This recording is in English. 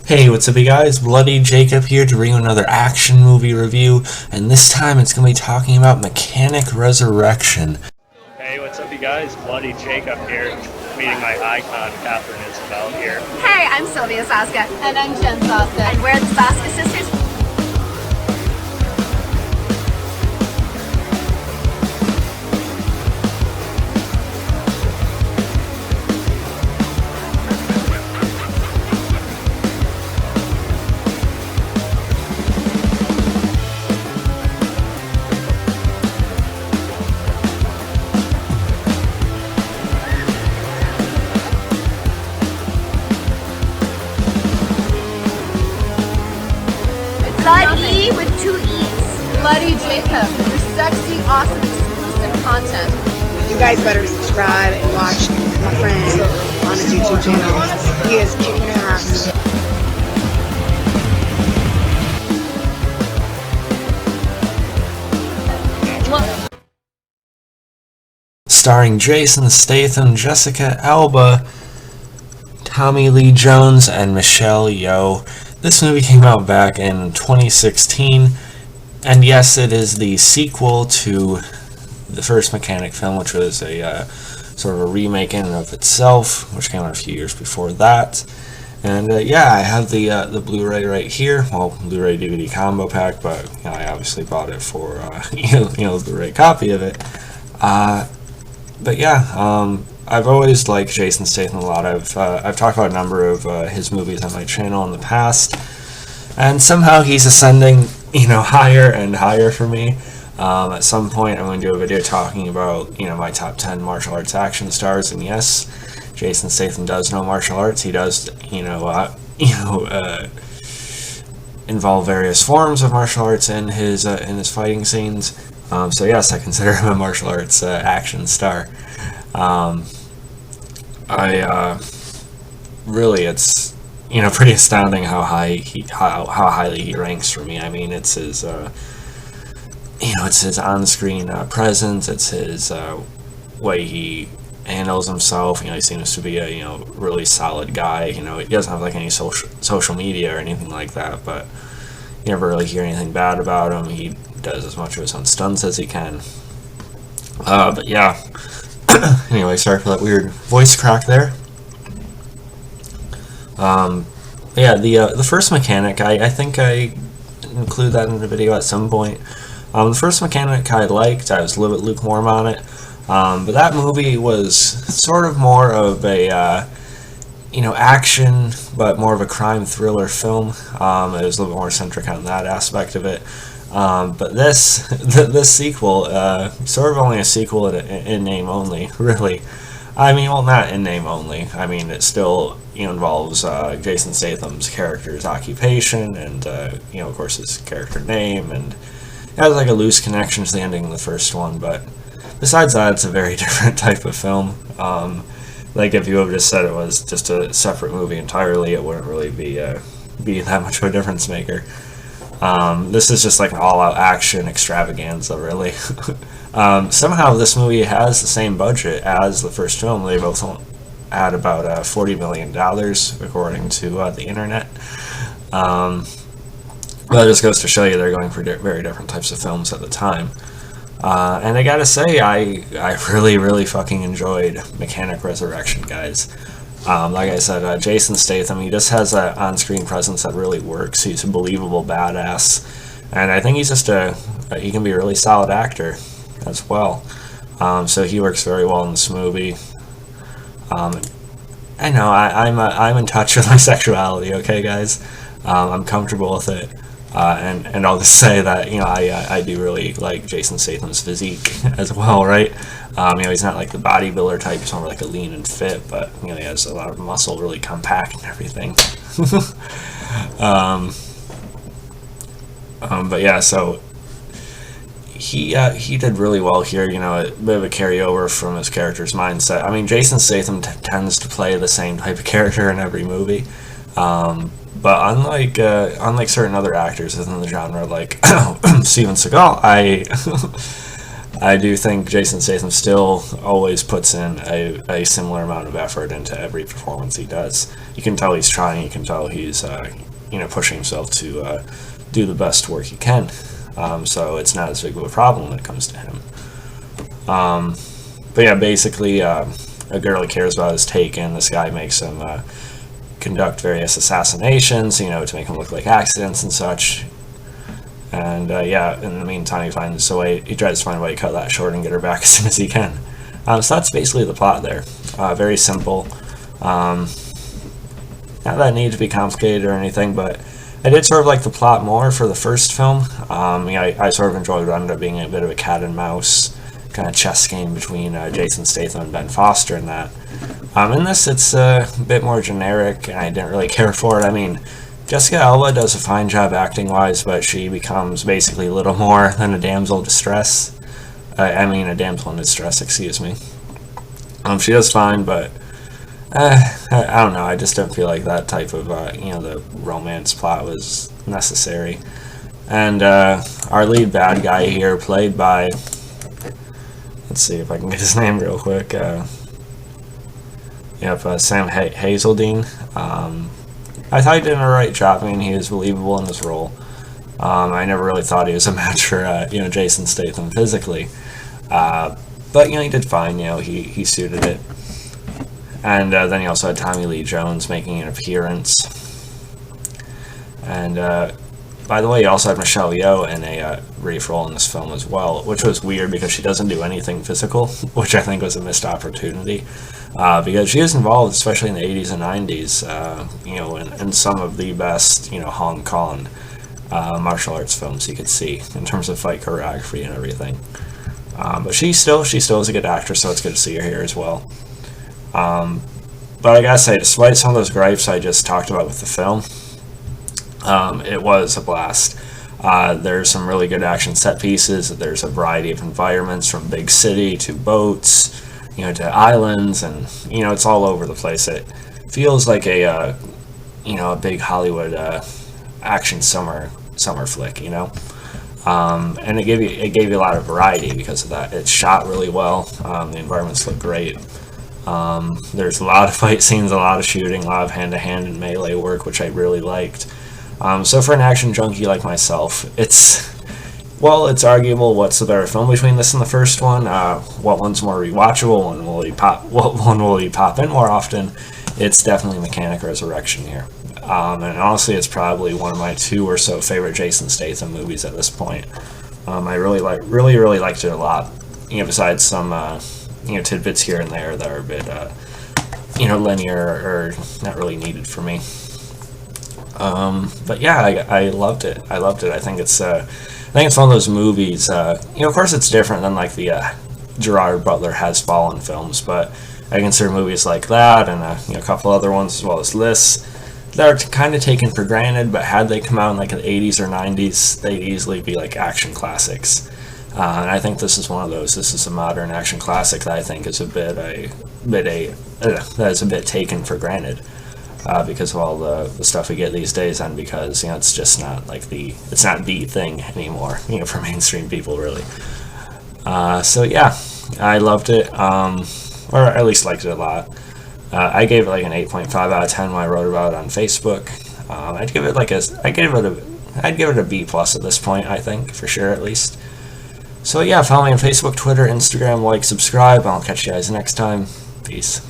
Hey, what's up you guys? Bloody Jacob here to bring you another action movie review, and this time it's going to be talking about Mechanic Resurrection. Hey, what's up you guys? Bloody Jacob here, meeting my icon, Catherine Isabel here. Hey, I'm Sylvia Saska. And I'm Jen Saska. And we're the Saska Sisters. Bloody with two E's. Bloody Jacob for sexy, awesome, exclusive content. You guys better subscribe and watch my friend on his YouTube channel. He is kicking ass. Starring Jason Statham, Jessica Alba, Tommy Lee Jones, and Michelle Yeoh. This movie came out back in 2016, and yes, it is the sequel to the first Mechanic film, which was a sort of a remake in and of itself, which came out a few years before that. And yeah, I have the Blu-ray right here, well, Blu-ray DVD combo pack, but I obviously bought it for the Blu-ray copy of it. But yeah, I've always liked Jason Statham a lot. I've talked about a number of his movies on my channel in the past, and somehow he's ascending, higher and higher for me. At some point, I'm going to do a video talking about, my top 10 martial arts action stars, and yes, Jason Statham does know martial arts. He does, involve various forms of martial arts in his fighting scenes. So yes, I consider him a martial arts action star. Really, it's pretty astounding how highly he ranks for me. I mean, it's his it's his on-screen presence. It's his way he handles himself. He seems to be a really solid guy. He doesn't have like any social media or anything like that, but you never really hear anything bad about him. He does as much of his own stunts as he can. But yeah. Anyway, sorry for that weird voice crack there. Yeah, the first Mechanic, I think I include that in the video at some point. The first Mechanic I liked. I was a little bit lukewarm on it. But that movie was sort of more of a action, but more of a crime thriller film. It was a little bit more centric on that aspect of it. But this sequel, sort of only a sequel in name only, really. I mean, well, not in name only. I mean, it still involves Jason Statham's character's occupation and of course his character name, and it has like a loose connection to the ending of the first one. But besides that, it's a very different type of film. Like if you would have just said it was just a separate movie entirely, it wouldn't really be that much of a difference maker. This is just like an all-out action extravaganza, really. Somehow this movie has the same budget as the first film. They both had about $40 million, according to the internet. But it just goes to show you they're going for very different types of films at the time. And I gotta say, I really, really fucking enjoyed Mechanic Resurrection, guys. Like I said, Jason Statham, he just has an on-screen presence that really works. He's a believable badass, and I think he's just he can be a really solid actor as well. So he works very well in this movie. I know I'm in touch with my sexuality, okay, guys. I'm comfortable with it, and I'll just say that I do really like Jason Statham's physique as well, right? He's not like the bodybuilder type, he's more like a lean and fit, but he has a lot of muscle, really compact and everything. But yeah, so he did really well here. A bit of a carryover from his character's mindset. I mean, Jason Statham tends to play the same type of character in every movie, but unlike certain other actors within the genre, like Steven Seagal, I do think Jason Statham still always puts in a similar amount of effort into every performance he does. You can tell he's trying. You can tell he's pushing himself to do the best work he can. So it's not as big of a problem when it comes to him. But yeah, basically, a girl he cares about is taken. This guy makes him conduct various assassinations, to make him look like accidents and such. And in the meantime, he tries to find a way to cut that short and get her back as soon as he can. So that's basically the plot there. Very simple. Not that it needed to be complicated or anything, but I did sort of like the plot more for the first film. I sort of enjoyed what ended up being a bit of a cat and mouse kind of chess game between Jason Statham and Ben Foster in that. In this, it's a bit more generic, and I didn't really care for it. I mean, Jessica Alba does a fine job acting-wise, but she becomes basically little more than a damsel in distress. A damsel in distress, excuse me. She does fine, but I don't know. I just don't feel like that type of, the romance plot was necessary. And our lead bad guy here, played by, let's see if I can get his name real quick. Sam Hazeldine. I thought he did an alright job. He was believable in his role. I never really thought he was a match for, Jason Statham physically. But, he did fine. He suited it. And then you also had Tommy Lee Jones making an appearance. And, by the way, you also had Michelle Yeoh in a brief role in this film as well, which was weird because she doesn't do anything physical, which I think was a missed opportunity. Because she is involved, especially in the 80s and 90s, in some of the best, Hong Kong martial arts films you could see in terms of fight choreography and everything. But she still is a good actress, so it's good to see her here as well. But I gotta say, despite some of those gripes I just talked about with the film, it was a blast. There's some really good action set pieces. There's a variety of environments, from big city to boats, to islands, and it's all over the place. It feels like a big Hollywood action summer flick, and it gave you a lot of variety because of that. It's shot really well. The environments look great. There's a lot of fight scenes, a lot of shooting, a lot of hand-to-hand and melee work, which I really liked. So for an action junkie like myself, it's arguable what's the better film between this and the first one. What one's more rewatchable? What one will he pop in more often? It's definitely Mechanic Resurrection here. And honestly, it's probably one of my 2 or so favorite Jason Statham movies at this point. I really liked it a lot. Besides some tidbits here and there that are a bit linear or not really needed for me. But yeah, I loved it. I think it's one of those movies. Of course, it's different than like the Gerard Butler Has Fallen films, but I consider movies like that and a couple other ones as well as this that are kind of taken for granted. But had they come out in like the 80s or 90s, they'd easily be like action classics. And I think this is one of those. This is a modern action classic that I think is a bit taken for granted. Because of all the stuff we get these days, and because it's just not it's not the thing anymore for mainstream people, really. So yeah, I loved it, or at least liked it a lot. I gave it like an 8.5 out of 10 when I wrote about it on Facebook. I'd give it a B+ at this point, I think, for sure, at least. So yeah, follow me on Facebook, Twitter, Instagram, subscribe. I'll catch you guys next time. Peace.